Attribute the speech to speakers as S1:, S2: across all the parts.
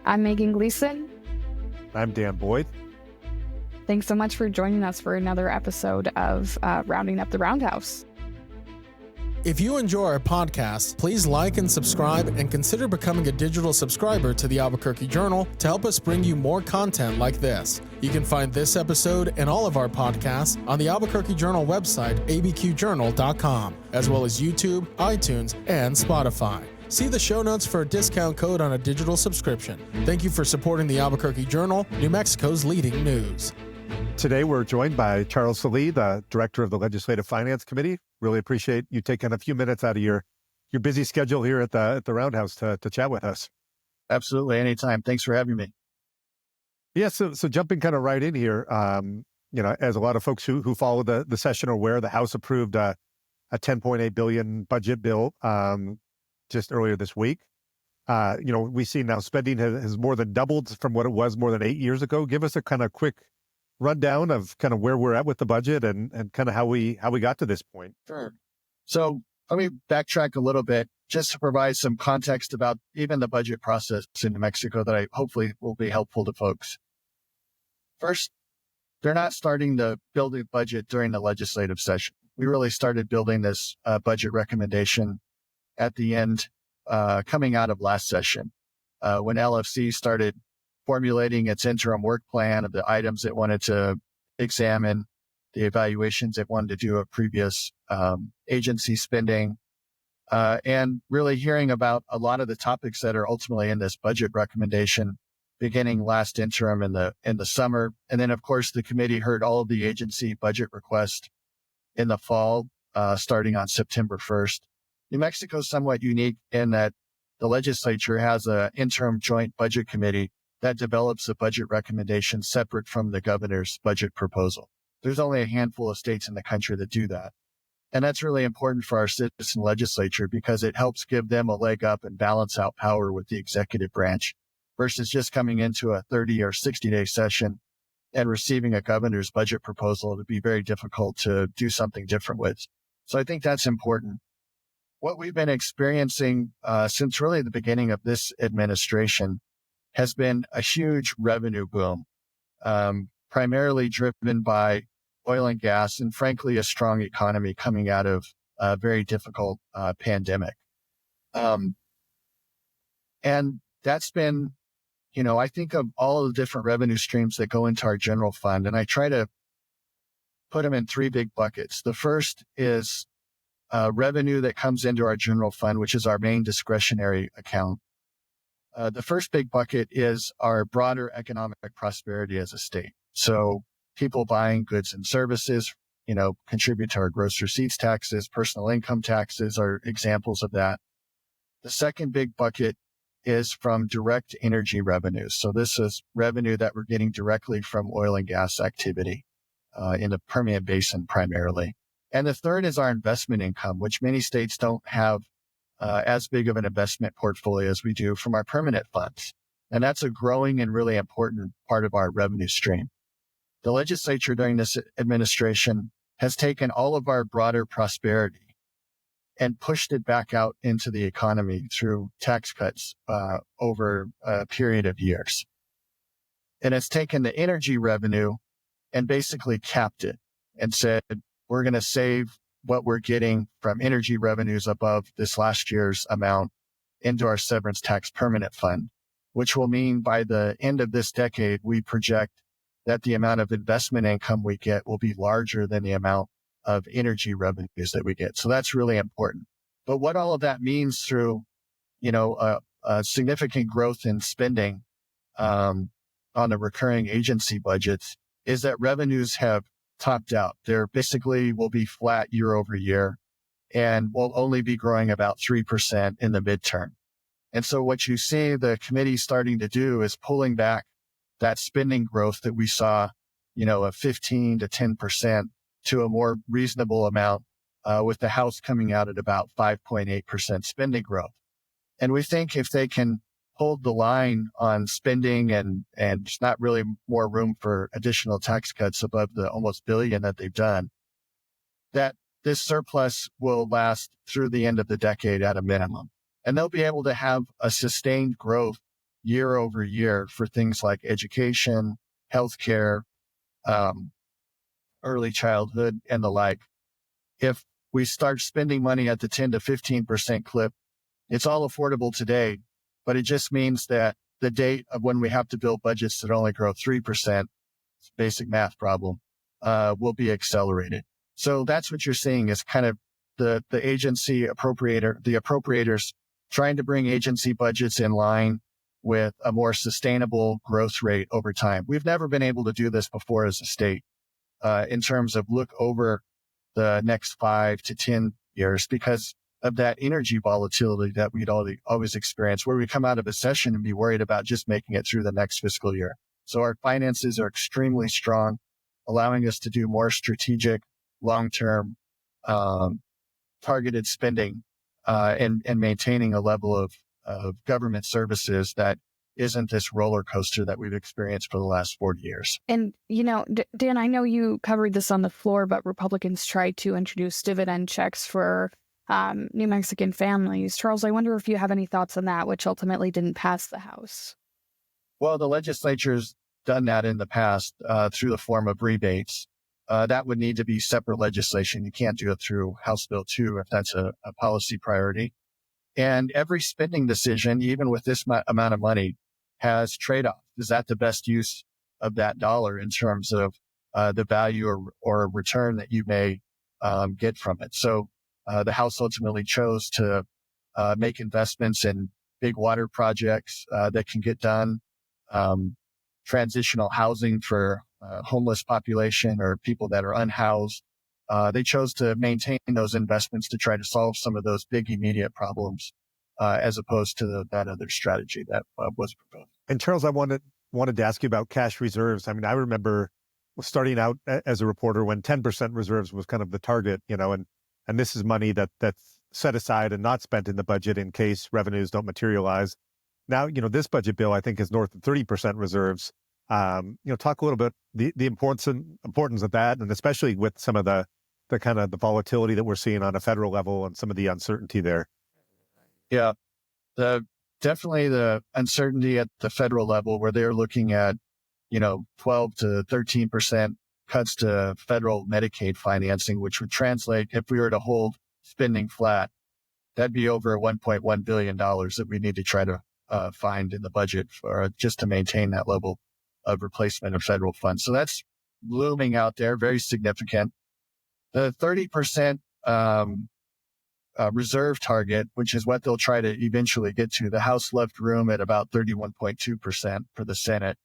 S1: I'm Megan Gleason.
S2: I'm Dan Boyd.
S1: Thanks so much for joining us for another episode of Rounding Up the Roundhouse.
S3: If you enjoy our podcast, please like and subscribe and consider becoming a digital subscriber to the Albuquerque Journal to help us bring you more content like this. You can find this episode and all of our podcasts on the Albuquerque Journal website, abqjournal.com, as well as YouTube, iTunes, and Spotify. See the show notes for a discount code on a digital subscription. Thank you for supporting the Albuquerque Journal, New Mexico's leading news.
S2: Today, we're joined by Charles Sallee, the Director of the Legislative Finance Committee. Really appreciate you taking a few minutes out of your busy schedule here at the Roundhouse to chat with us.
S4: Absolutely. Anytime. Thanks for having me.
S2: Yeah, so jumping kind of right in here, as a lot of folks who follow the session are aware, the House approved a $10.8 billion budget bill just earlier this week. We see now spending has more than doubled from what it was more than 8 years ago. Give us a kind of quick rundown of kind of where we're at with the budget and kind of how we got to this point.
S4: Sure. So let me backtrack a little bit just to provide some context about even the budget process in New Mexico that I hopefully will be helpful to folks. First, they're not starting to build a budget during the legislative session. We really started building this budget recommendation at the end, coming out of last session, when LFC started formulating its interim work plan of the items it wanted to examine, the evaluations it wanted to do of previous agency spending, and really hearing about a lot of the topics that are ultimately in this budget recommendation, beginning last interim in the summer. And then, of course, the committee heard all of the agency budget requests in the fall, starting on September 1st. New Mexico is somewhat unique in that the legislature has an interim joint budget committee that develops a budget recommendation separate from the governor's budget proposal. There's only a handful of states in the country that do that. And that's really important for our citizen legislature because it helps give them a leg up and balance out power with the executive branch versus just coming into a 30 or 60-day session and receiving a governor's budget proposal. It would be very difficult to do something different with. So I think that's important. What we've been experiencing since really the beginning of this administration has been a huge revenue boom, primarily driven by oil and gas and, frankly, a strong economy coming out of a very difficult pandemic. And that's been, I think of all of the different revenue streams that go into our general fund, and I try to put them in three big buckets. The first is revenue that comes into our general fund, which is our main discretionary account. The first big bucket is our broader economic prosperity as a state. So people buying goods and services, contribute to our gross receipts taxes, personal income taxes are examples of that. The second big bucket is from direct energy revenues. So this is revenue that we're getting directly from oil and gas activity in the Permian Basin primarily. And the third is our investment income, which many states don't have as big of an investment portfolio as we do from our permanent funds. And that's a growing and really important part of our revenue stream. The legislature during this administration has taken all of our broader prosperity and pushed it back out into the economy through tax cuts over a period of years. And it's taken the energy revenue and basically capped it and said, we're going to save what we're getting from energy revenues above this last year's amount into our severance tax permanent fund, which will mean by the end of this decade, we project that the amount of investment income we get will be larger than the amount of energy revenues that we get. So that's really important. But what all of that means through, a significant growth in spending on the recurring agency budgets is that revenues have topped out. They're basically will be flat year over year and will only be growing about 3% in the midterm. And so what you see the committee starting to do is pulling back that spending growth that we saw, of 15 to 10% to a more reasonable amount, with the House coming out at about 5.8% spending growth. And we think if they can hold the line on spending and there's not really more room for additional tax cuts above the almost $1 billion that they've done, that this surplus will last through the end of the decade at a minimum. And they'll be able to have a sustained growth year over year for things like education, healthcare, early childhood, and the like. If we start spending money at the 10 to 15% clip, it's all affordable today, but it just means that the date of when we have to build budgets that only grow 3%, basic math problem, will be accelerated. So that's what you're seeing is kind of the agency the appropriators trying to bring agency budgets in line with a more sustainable growth rate over time. We've never been able to do this before as a state, in terms of look over the next 5 to 10 years because of that energy volatility that we'd always experienced, where we come out of a session and be worried about just making it through the next fiscal year. So our finances are extremely strong, allowing us to do more strategic, long-term, targeted spending, and maintaining a level of government services that isn't this roller coaster that we've experienced for the last 40 years.
S1: And, Dan, I know you covered this on the floor, but Republicans tried to introduce dividend checks for New Mexican families. Charles, I wonder if you have any thoughts on that, which ultimately didn't pass the House.
S4: Well, the legislature's done that in the past through the form of rebates. That would need to be separate legislation. You can't do it through House Bill 2 if that's a policy priority. And every spending decision, even with this amount of money, has trade-offs. Is that the best use of that dollar in terms of the value or return that you may get from it? So the House ultimately chose to make investments in big water projects that can get done, transitional housing for homeless population or people that are unhoused. They chose to maintain those investments to try to solve some of those big immediate problems, as opposed to that other strategy that was proposed.
S2: And Charles, I wanted to ask you about cash reserves. I mean, I remember starting out as a reporter when 10% reserves was kind of the target, and this is money that's set aside and not spent in the budget in case revenues don't materialize. Now, this budget bill, I think, is north of 30% reserves. Talk a little bit the importance of that, and especially with some of the kind of the volatility that we're seeing on a federal level and some of the uncertainty there.
S4: Yeah, definitely the uncertainty at the federal level where they're looking at, 12 to 13% cuts to federal Medicaid financing, which would translate, if we were to hold spending flat, that'd be over $1.1 billion that we need to try to find in the budget for just to maintain that level of replacement of federal funds. So that's looming out there, very significant. The 30% reserve target, which is what they'll try to eventually get to. The House left room at about 31.2% for the Senate.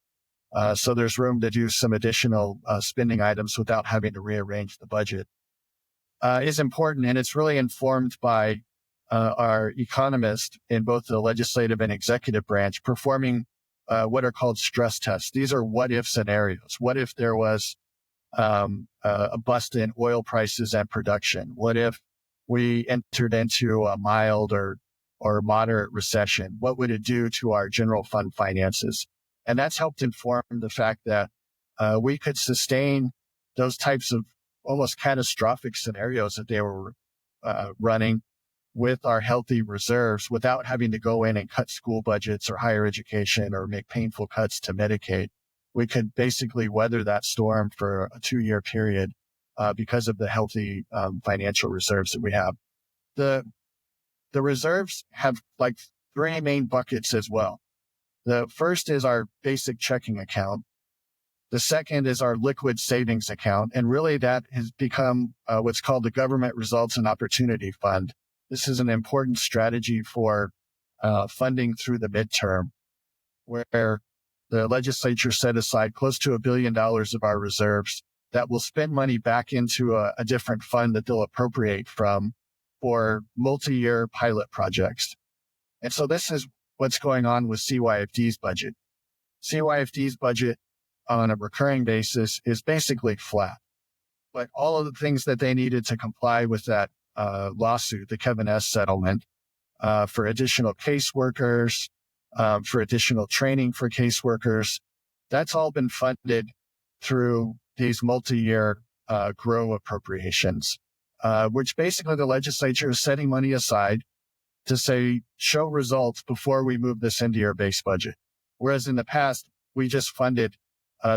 S4: So there's room to do some additional spending items without having to rearrange the budget. Is important, and it's really informed by our economists in both the legislative and executive branch performing what are called stress tests. These are what-if scenarios. What if there was a bust in oil prices and production? What if we entered into a mild or moderate recession? What would it do to our general fund finances? And that's helped inform the fact that we could sustain those types of almost catastrophic scenarios that they were running with our healthy reserves without having to go in and cut school budgets or higher education or make painful cuts to Medicaid. We could basically weather that storm for a 2-year period because of the healthy financial reserves that we have. The reserves have like 3 main buckets as well. The first is our basic checking account. The second is our liquid savings account. And really that has become what's called the Government Results and Opportunity Fund. This is an important strategy for funding through the midterm, where the legislature set aside close to $1 billion of our reserves that will spend money back into a different fund that they'll appropriate from for multi-year pilot projects. And so this is what's going on with CYFD's budget. CYFD's budget on a recurring basis is basically flat. But all of the things that they needed to comply with that lawsuit, the Kevin S. settlement, for additional caseworkers, for additional training for caseworkers, that's all been funded through these multi-year GROW appropriations, which basically the legislature is setting money aside to say, show results before we move this into your base budget. Whereas in the past, we just funded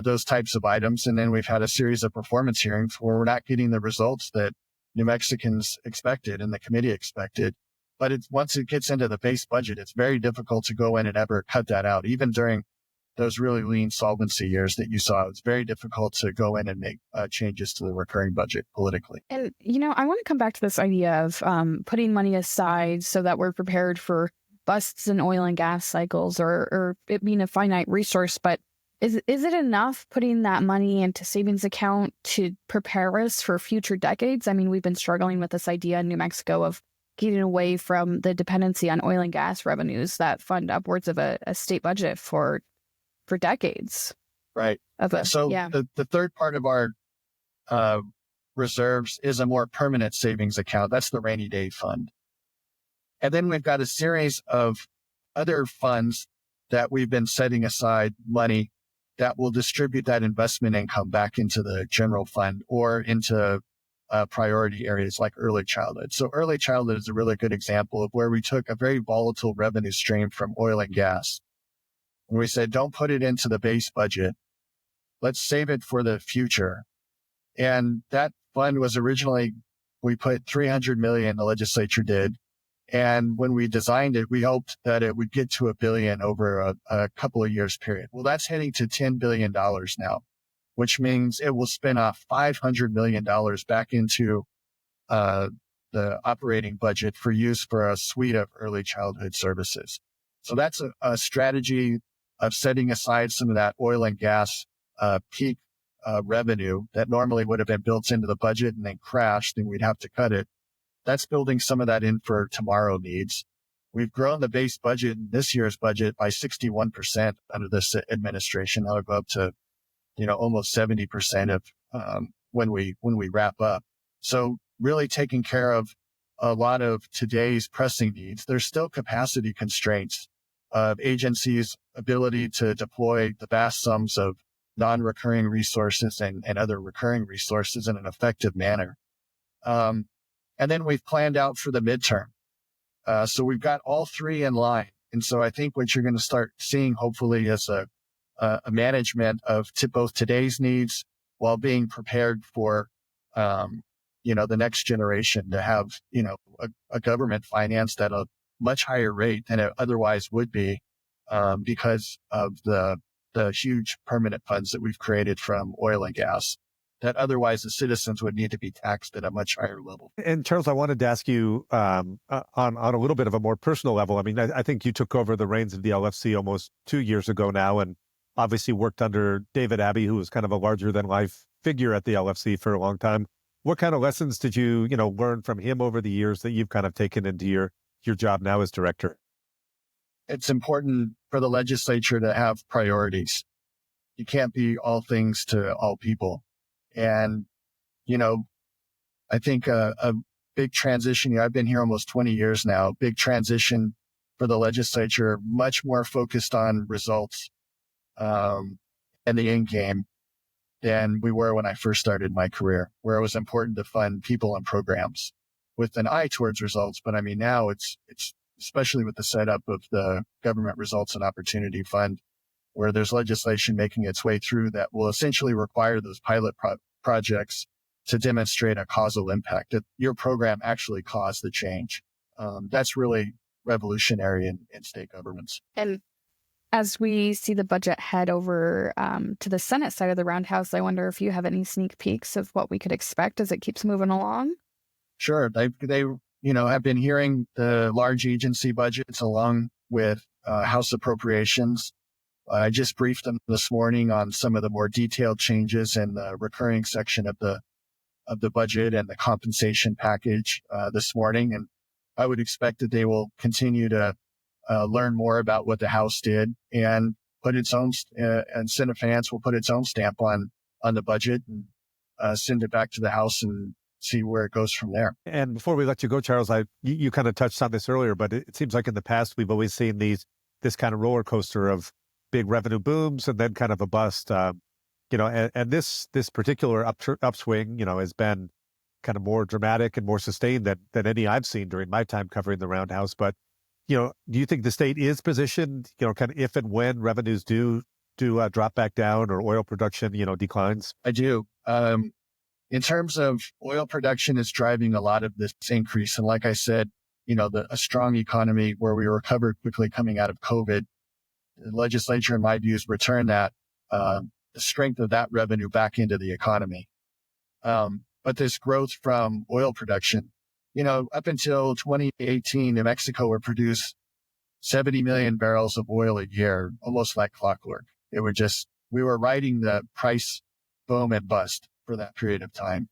S4: those types of items. And then we've had a series of performance hearings where we're not getting the results that New Mexicans expected and the committee expected. But once it gets into the base budget, it's very difficult to go in and ever cut that out. Even during those really lean solvency years that you saw, it's very difficult to go in and make changes to the recurring budget politically.
S1: And, I want to come back to this idea of putting money aside so that we're prepared for busts in oil and gas cycles or it being a finite resource. But is it enough putting that money into savings account to prepare us for future decades? I mean, we've been struggling with this idea in New Mexico of getting away from the dependency on oil and gas revenues that fund upwards of a state budget for decades.
S4: Right. The third part of our reserves is a more permanent savings account. That's the rainy day fund. And then we've got a series of other funds that we've been setting aside money that will distribute that investment income back into the general fund or into priority areas like early childhood. So early childhood is a really good example of where we took a very volatile revenue stream from oil and gas. And we said, don't put it into the base budget. Let's save it for the future. And that fund was originally, we put $300 million, the legislature did. And when we designed it, we hoped that it would get to $1 billion over a couple of years period. Well, that's heading to $10 billion now, which means it will spin off $500 million back into the operating budget for use for a suite of early childhood services. So that's a strategy of setting aside some of that oil and gas peak revenue that normally would have been built into the budget and then crashed and we'd have to cut it. That's building some of that in for tomorrow needs. We've grown the base budget in this year's budget by 61% under this administration. That'll go up to, almost 70% of when we wrap up. So really taking care of a lot of today's pressing needs. There's still capacity constraints of agencies' ability to deploy the vast sums of non-recurring resources and other recurring resources in an effective manner. And then we've planned out for the midterm. So we've got all three in line. And so I think what you're going to start seeing, hopefully, is a management of both today's needs while being prepared for, the next generation to have, a government financed at a much higher rate than it otherwise would be because of the huge permanent funds that we've created from oil and gas that otherwise the citizens would need to be taxed at a much higher level.
S2: And Charles, I wanted to ask you on a little bit of a more personal level. I mean, I think you took over the reins of the LFC almost 2 years ago now, and obviously worked under David Abbey, who was kind of a larger than life figure at the LFC for a long time. What kind of lessons did you, learn from him over the years that you've kind of taken into your job now as director?
S4: It's important for the legislature to have priorities. You can't be all things to all people. And, I think a big transition, I've been here almost 20 years now, big transition for the legislature, much more focused on results and the end game than we were when I first started my career, where it was important to fund people and programs with an eye towards results. But I mean, now it's especially with the setup of the Government Results and Opportunity Fund, where there's legislation making its way through that will essentially require those pilot projects to demonstrate a causal impact, that your program actually caused the change. That's really revolutionary in state governments.
S1: And as we see the budget head over to the Senate side of the roundhouse, I wonder if you have any sneak peeks of what we could expect as it keeps moving along?
S4: Sure. They have been hearing the large agency budgets along with House appropriations. I just briefed them this morning on some of the more detailed changes in the recurring section of the budget and the compensation package this morning. And I would expect that they will continue to learn more about what the House did and put its own, and Senate Finance will put its own stamp on the budget and send it back to the House and see where it goes from there.
S2: And before we let you go, Charles, you kind of touched on this earlier, but it seems like in the past, we've always seen this kind of roller coaster of big revenue booms and then kind of a bust, and this particular upswing, has been kind of more dramatic and more sustained than any I've seen during my time covering the roundhouse. But, Do you think the state is positioned, kind of if and when revenues do drop back down or oil production, declines?
S4: I do. In terms of oil production is driving a lot of this increase. And like I said, a strong economy where we recovered quickly coming out of COVID, the legislature, in my views, returned the strength of that revenue back into the economy. But this growth from oil production, up until 2018, New Mexico would produce 70 million barrels of oil a year, almost like clockwork. We were riding the price boom and bust for that period of time.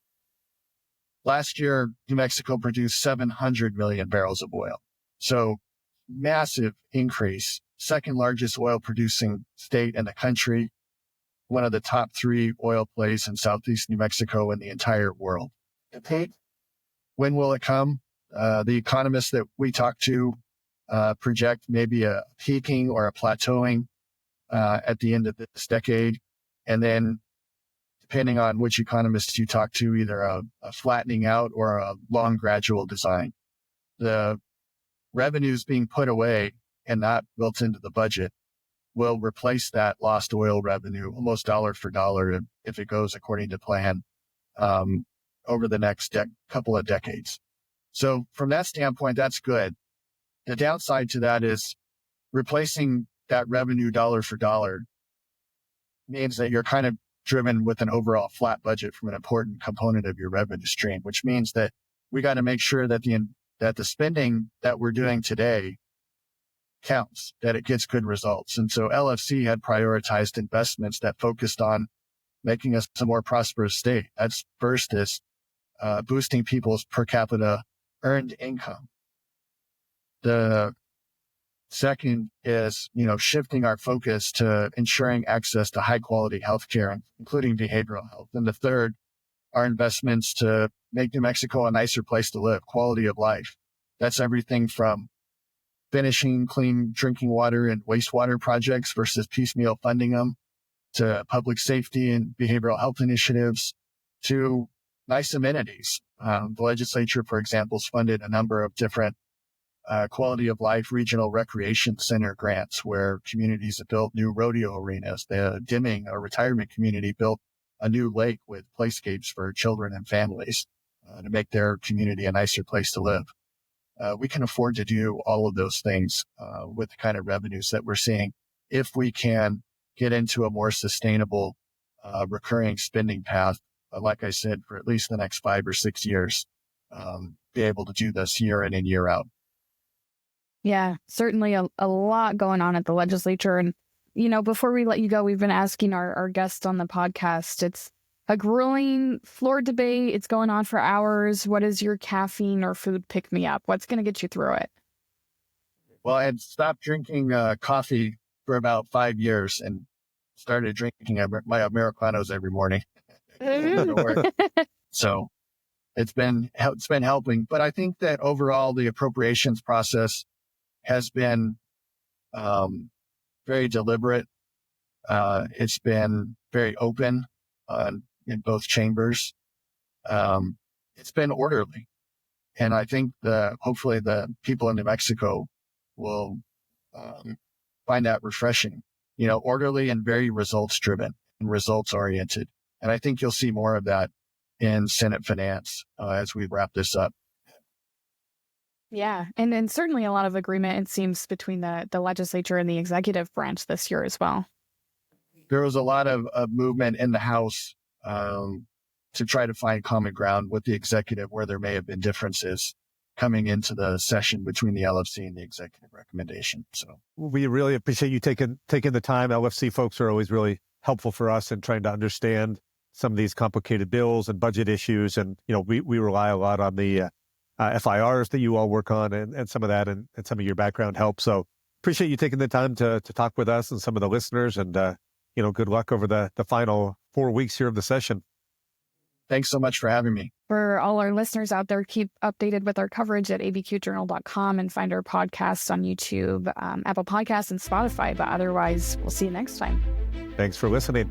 S4: Last year, New Mexico produced 700 million barrels of oil. So massive increase, second largest oil producing state in the country, one of the top 3 oil plays in Southeast New Mexico and the entire world. The peak, when will it come? The economists that we talk to project maybe a peaking or a plateauing at the end of this decade. And then depending on which economists you talk to, either a flattening out or a long gradual decline. The revenues being put away and not built into the budget will replace that lost oil revenue almost dollar for dollar if it goes according to plan over the next couple of decades. So from that standpoint, that's good. The downside to that is replacing that revenue dollar for dollar means that you're kind of driven with an overall flat budget from an important component of your revenue stream, which means that we got to make sure that the spending that we're doing today counts, that it gets good results. And so LFC had prioritized investments that focused on making us a more prosperous state. That's first is boosting people's per capita earned income. The second is, shifting our focus to ensuring access to high quality healthcare, including behavioral health. And the third are investments to make New Mexico a nicer place to live, quality of life. That's everything from finishing clean drinking water and wastewater projects versus piecemeal funding them, to public safety and behavioral health initiatives, to nice amenities. The legislature, for example, has funded a number of different quality of life regional recreation center grants where communities have built new rodeo arenas. The Dimming, a retirement community, built a new lake with playscapes for children and families to make their community a nicer place to live. We can afford to do all of those things with the kind of revenues that we're seeing if we can get into a more sustainable recurring spending path, like I said, for at least the next 5 or 6 years, be able to do this year in and year out.
S1: Yeah, certainly a lot going on at the legislature. And, before we let you go, we've been asking our guests on the podcast. It's a grueling floor debate. It's going on for hours. What is your caffeine or food pick-me-up? What's going to get you through it?
S4: Well, I had stopped drinking coffee for about 5 years and started drinking my Americanos every morning. So it's been helping. But I think that overall the appropriations process has been very deliberate. It's been very open in both chambers. It's been orderly. And I think hopefully the people in New Mexico will find that refreshing, orderly and very results driven and results oriented. And I think you'll see more of that in Senate Finance as we wrap this up.
S1: Yeah, and certainly a lot of agreement, it seems, between the legislature and the executive branch this year as well.
S4: There was a lot of movement in the House to try to find common ground with the executive where there may have been differences coming into the session between the LFC and the executive recommendation. So
S2: we really appreciate you taking the time. LFC folks are always really helpful for us in trying to understand some of these complicated bills and budget issues. And, we rely a lot on the FIRs that you all work on and some of that and some of your background help. So appreciate you taking the time to talk with us and some of the listeners, and, good luck over the final 4 weeks here of the session.
S4: Thanks so much for having me.
S1: For all our listeners out there, keep updated with our coverage at abqjournal.com and find our podcasts on YouTube, Apple Podcasts, and Spotify. But otherwise, we'll see you next time.
S2: Thanks for listening.